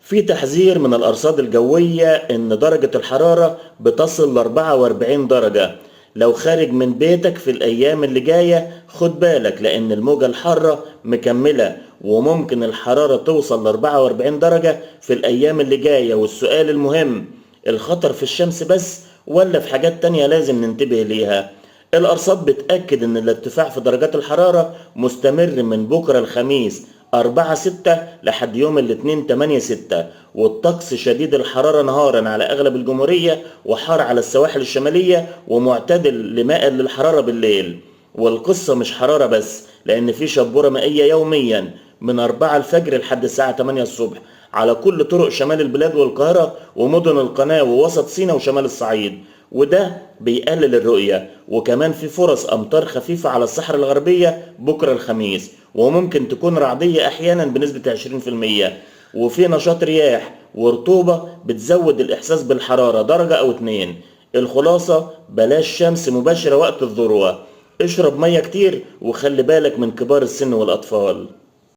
في تحذير من الأرصاد الجوية إن درجة الحرارة بتصل ل 44 درجة. لو خارج من بيتك في الأيام اللي جاية خد بالك، لأن الموجة الحارة مكملة وممكن الحرارة توصل ل 44 درجة في الأيام اللي جاية. والسؤال المهم، الخطر في الشمس بس ولا في حاجات تانية لازم ننتبه ليها؟ الأرصاد بتأكد إن الارتفاع في درجات الحرارة مستمر من بكرة الخميس 4/6 لحد يوم الاثنين 8/6، والطقس شديد الحرارة نهارا على أغلب الجمهورية وحار على السواحل الشمالية ومعتدل لمائل للحرارة بالليل. والقصة مش حرارة بس، لأن في شبورة مائية يوميا من 4 الفجر لحد الساعة 8 الصبح على كل طرق شمال البلاد والقاهرة ومدن القناة ووسط سيناء وشمال الصعيد، وده بيقلل الرؤية. وكمان في فرص أمطار خفيفة على الصحراء الغربية بكرة الخميس، وممكن تكون رعدية أحيانا بنسبة 20%. وفي نشاط رياح ورطوبة بتزود الإحساس بالحرارة درجة أو 2. الخلاصة بلاش شمس مباشرة وقت الذروة، اشرب مية كتير وخلي بالك من كبار السن والأطفال.